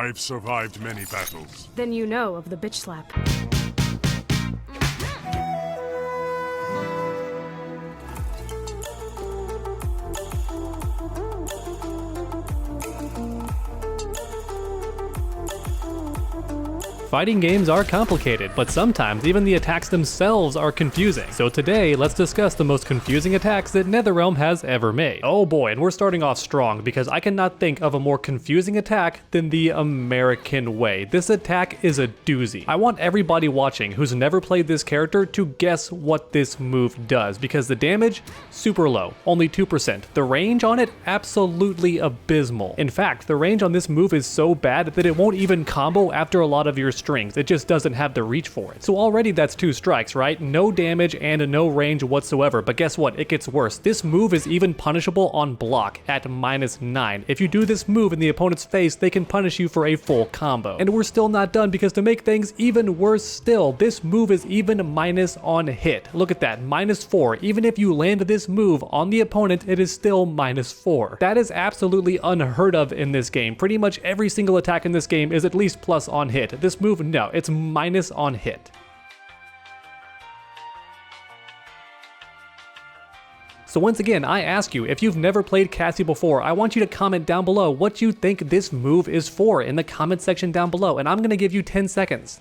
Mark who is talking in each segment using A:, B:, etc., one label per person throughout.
A: I've survived many battles.
B: Then you know of the bitch slap.
C: Fighting games are complicated, but sometimes even the attacks themselves are confusing. So today, let's discuss the most confusing attacks that NetherRealm has ever made. Oh boy, and we're starting off strong because I cannot think of a more confusing attack than the American way. This attack is a doozy. I want everybody watching who's never played this character to guess what this move does because the damage, super low, only 2%. The range on it, absolutely abysmal. In fact, the range on this move is so bad that it won't even combo after a lot of your strings. It just doesn't have the reach for it. So already that's 2 strikes, right? No damage and no range whatsoever. But guess what? It gets worse. This move is even punishable on block at -9. If you do this move in the opponent's face, they can punish you for a full combo. And we're still not done because to make things even worse still, this move is even minus on hit. Look at that, -4. Even if you land this move on the opponent, it is still -4. That is absolutely unheard of in this game. Pretty much every single attack in this game is at least plus on hit. This move, no, it's minus on hit. So once again, I ask you, if you've never played Cassie before, I want you to comment down below what you think this move is for in the comment section down below, and I'm gonna give you 10 seconds.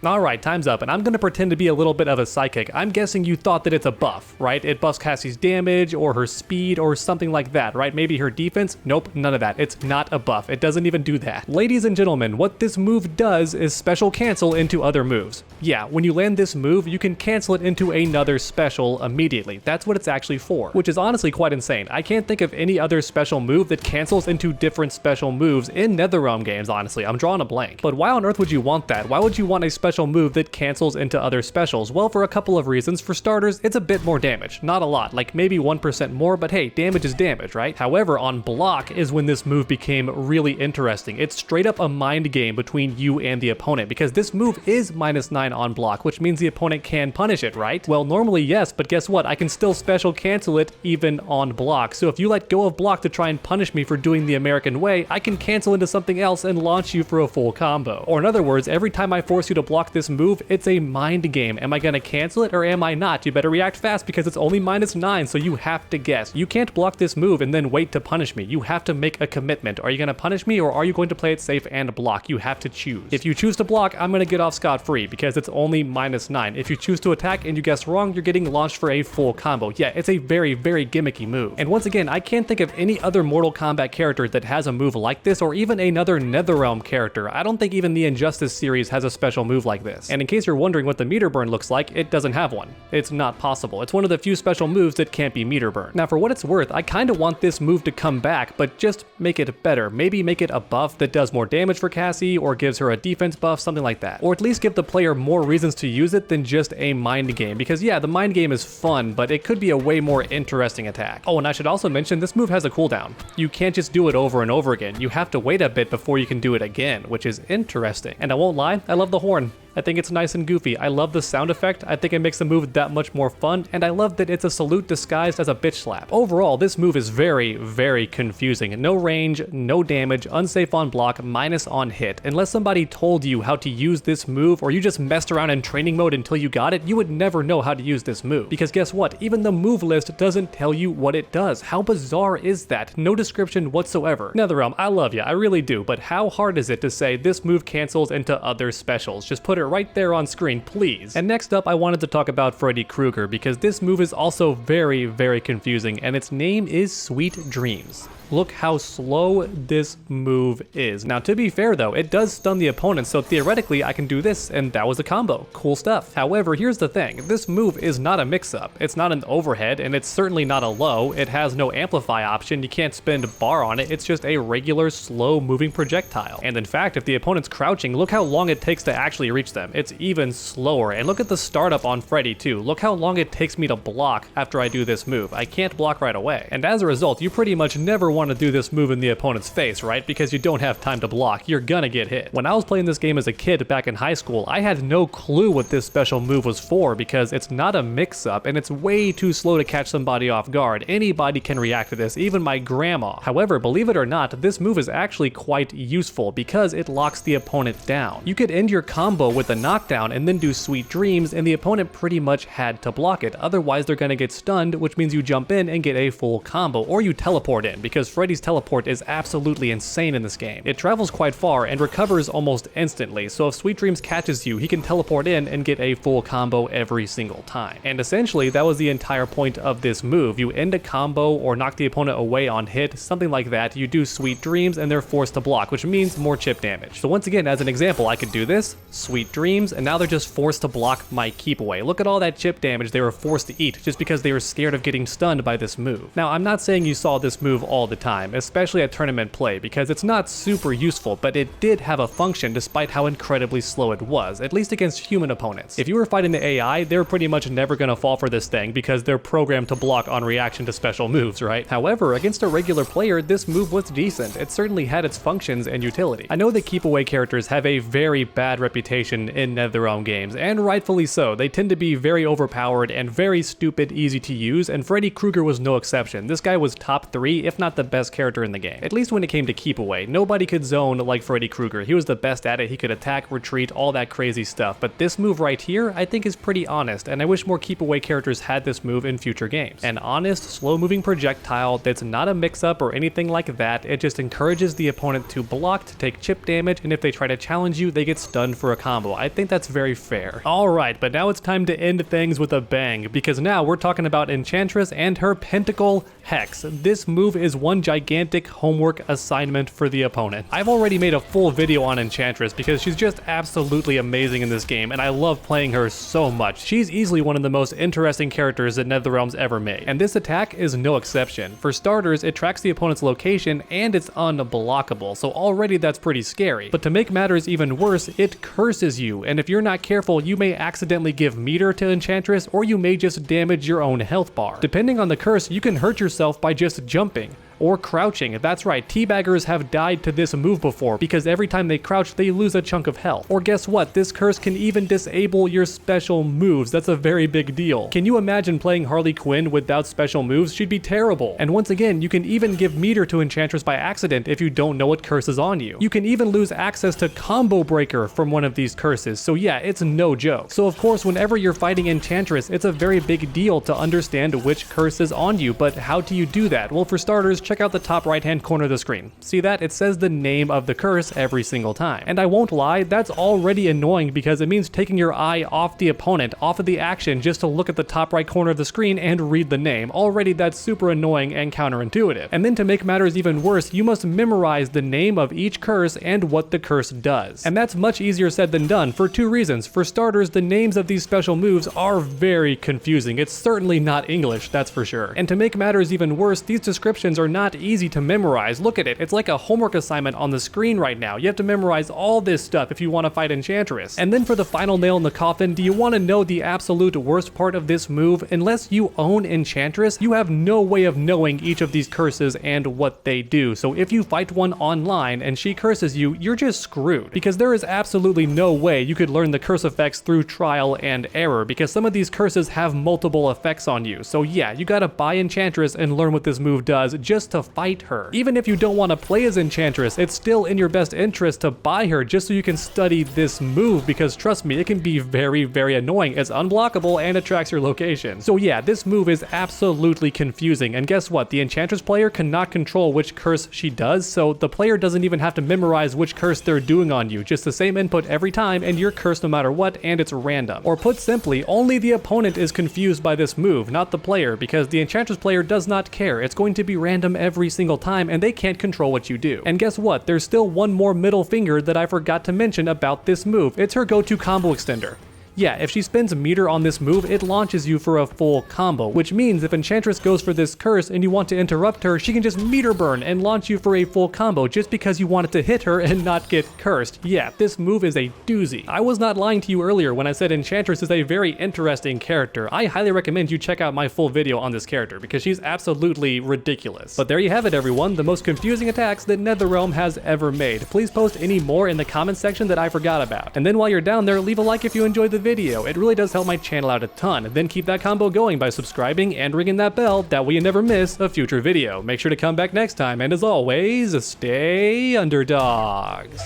C: Alright, time's up, and I'm gonna pretend to be a little bit of a psychic. I'm guessing you thought that it's a buff, right? It buffs Cassie's damage, or her speed, or something like that, right? Maybe her defense? Nope, none of that. It's not a buff. It doesn't even do that. Ladies and gentlemen, what this move does is special cancel into other moves. Yeah, when you land this move, you can cancel it into another special immediately. That's what it's actually for, which is honestly quite insane. I can't think of any other special move that cancels into different special moves in NetherRealm games, honestly. I'm drawing a blank. But why on earth would you want that? Why would you want a special move that cancels into other specials? Well, for a couple of reasons. For starters, it's a bit more damage. Not a lot, like maybe 1% more, but hey, damage is damage, right? However, on block is when this move became really interesting. It's straight up a mind game between you and the opponent because this move is -9 on block, which means the opponent can punish it, right? Well, normally yes, but guess what? I can still special cancel it even on block. So if you let go of block to try and punish me for doing the American way, I can cancel into something else and launch you for a full combo. Or in other words, every time I force you to block this move, it's a mind game. Am I gonna cancel it or am I not? You better react fast because it's only -9, so you have to guess. You can't block this move and then wait to punish me. You have to make a commitment. Are you gonna punish me or are you going to play it safe and block? You have to choose. If you choose to block, I'm gonna get off scot-free because it's only -9. If you choose to attack and you guess wrong, you're getting launched for a full combo. Yeah, it's a very, very gimmicky move. And once again, I can't think of any other Mortal Kombat character that has a move like this or even another NetherRealm character. I don't think even the Injustice series has a special move like this. And in case you're wondering what the meter burn looks like, it doesn't have one. It's not possible. It's one of the few special moves that can't be meter burn. Now for what it's worth, I kinda want this move to come back, but just make it better. Maybe make it a buff that does more damage for Cassie or gives her a defense buff, something like that. Or at least give the player more reasons to use it than just a mind game, because yeah, the mind game is fun, but it could be a way more interesting attack. Oh, and I should also mention this move has a cooldown. You can't just do it over and over again. You have to wait a bit before you can do it again, which is interesting. And I won't lie, I love the horn. I think it's nice and goofy. I love the sound effect. I think it makes the move that much more fun, and I love that it's a salute disguised as a bitch slap. Overall, this move is very, very confusing. No range, no damage, unsafe on block, minus on hit. Unless somebody told you how to use this move, or you just messed around in training mode until you got it, you would never know how to use this move. Because guess what? Even the move list doesn't tell you what it does. How bizarre is that? No description whatsoever. NetherRealm, I love you, I really do, but how hard is it to say this move cancels into other specials? Just put it right there on screen, please. And next up, I wanted to talk about Freddy Krueger because this move is also very, very confusing, and its name is Sweet Dreams. Look how slow this move is. Now, to be fair though, it does stun the opponent, so theoretically I can do this, and that was a combo. Cool stuff. However, here's the thing. This move is not a mix-up. It's not an overhead, and it's certainly not a low. It has no amplify option. You can't spend bar on it. It's just a regular, slow-moving projectile. And in fact, if the opponent's crouching, look how long it takes to actually reach them. It's even slower. And look at the startup on Freddy too. Look how long it takes me to block after I do this move. I can't block right away. And as a result, you pretty much never want to do this move in the opponent's face, right? Because you don't have time to block, you're gonna get hit. When I was playing this game as a kid back in high school, I had no clue what this special move was for because it's not a mix-up and it's way too slow to catch somebody off guard. Anybody can react to this, even my grandma. However, believe it or not, this move is actually quite useful because it locks the opponent down. You could end your combo with a knockdown and then do Sweet Dreams, and the opponent pretty much had to block it. Otherwise, they're gonna get stunned, which means you jump in and get a full combo, or you teleport in, because Freddy's teleport is absolutely insane in this game. It travels quite far and recovers almost instantly, so if Sweet Dreams catches you, he can teleport in and get a full combo every single time. And essentially, that was the entire point of this move. You end a combo or knock the opponent away on hit, something like that, you do Sweet Dreams and they're forced to block, which means more chip damage. So once again, as an example, I could do this, Sweet Dreams, and now they're just forced to block my keep away. Look at all that chip damage they were forced to eat just because they were scared of getting stunned by this move. Now, I'm not saying you saw this move all the time, especially at tournament play, because it's not super useful, but it did have a function despite how incredibly slow it was, at least against human opponents. If you were fighting the AI, they're pretty much never gonna fall for this thing because they're programmed to block on reaction to special moves, right? However, against a regular player, this move was decent. It certainly had its functions and utility. I know that keep away characters have a very bad reputation in NetherRealm games, and rightfully so. They tend to be very overpowered and very stupid, easy to use, and Freddy Krueger was no exception. This guy was top 3, if not the best character in the game. At least when it came to keep away. Nobody could zone like Freddy Krueger. He was the best at it. He could attack, retreat, all that crazy stuff. But this move right here, I think is pretty honest, and I wish more keep away characters had this move in future games. An honest, slow-moving projectile that's not a mix-up or anything like that. It just encourages the opponent to block, to take chip damage, and if they try to challenge you, they get stunned for a combo. I think that's very fair. Alright, but now it's time to end things with a bang, because now we're talking about Enchantress and her Pentacle Hex. This move is one gigantic homework assignment for the opponent. I've already made a full video on Enchantress because she's just absolutely amazing in this game, and I love playing her so much. She's easily one of the most interesting characters that NetherRealm's ever made, and this attack is no exception. For starters, it tracks the opponent's location and it's unblockable, so already that's pretty scary. But to make matters even worse, it curses you, and if you're not careful, you may accidentally give meter to Enchantress, or you may just damage your own health bar. Depending on the curse, you can hurt yourself by just jumping or crouching. That's right, teabaggers have died to this move before because every time they crouch, they lose a chunk of health. Or guess what? This curse can even disable your special moves. That's a very big deal. Can you imagine playing Harley Quinn without special moves? She'd be terrible. And once again, you can even give meter to Enchantress by accident if you don't know what curse is on you. You can even lose access to Combo Breaker from one of these curses. So yeah, it's no joke. So of course, whenever you're fighting Enchantress, it's a very big deal to understand which curse is on you. But how do you do that? Well, for starters, check out the top right hand corner of the screen. See that? It says the name of the curse every single time. And I won't lie, that's already annoying because it means taking your eye off the opponent, off of the action, just to look at the top right corner of the screen and read the name. Already that's super annoying and counterintuitive. And then to make matters even worse, you must memorize the name of each curse and what the curse does. And that's much easier said than done for two reasons. For starters, the names of these special moves are very confusing. It's certainly not English, that's for sure. And to make matters even worse, these descriptions are not easy to memorize. Look at it. It's like a homework assignment on the screen right now. You have to memorize all this stuff if you want to fight Enchantress. And then for the final nail in the coffin, do you want to know the absolute worst part of this move? Unless you own Enchantress, you have no way of knowing each of these curses and what they do. So if you fight one online and she curses you, you're just screwed. Because there is absolutely no way you could learn the curse effects through trial and error, because some of these curses have multiple effects on you. So yeah, you gotta buy Enchantress and learn what this move does just to fight her. Even if you don't want to play as Enchantress, it's still in your best interest to buy her just so you can study this move, because trust me, it can be very, very annoying. It's unblockable and it tracks your location. So yeah, this move is absolutely confusing, and guess what? The Enchantress player cannot control which curse she does, so the player doesn't even have to memorize which curse they're doing on you. Just the same input every time and you're cursed no matter what, and it's random. Or put simply, only the opponent is confused by this move, not the player, because the Enchantress player does not care. It's going to be random every single time and they can't control what you do. And guess what? There's still one more middle finger that I forgot to mention about this move. It's her go-to combo extender. Yeah, if she spends meter on this move, it launches you for a full combo, which means if Enchantress goes for this curse and you want to interrupt her, she can just meter burn and launch you for a full combo just because you wanted to hit her and not get cursed. Yeah, this move is a doozy. I was not lying to you earlier when I said Enchantress is a very interesting character. I highly recommend you check out my full video on this character because she's absolutely ridiculous. But there you have it, everyone, the most confusing attacks that NetherRealm has ever made. Please post any more in the comment section that I forgot about. And then while you're down there, leave a like if you enjoyed the video. It really does help my channel out a ton. Then keep that combo going by subscribing and ringing that bell, that way you never miss a future video. Make sure to come back next time, and as always, stay underdogs.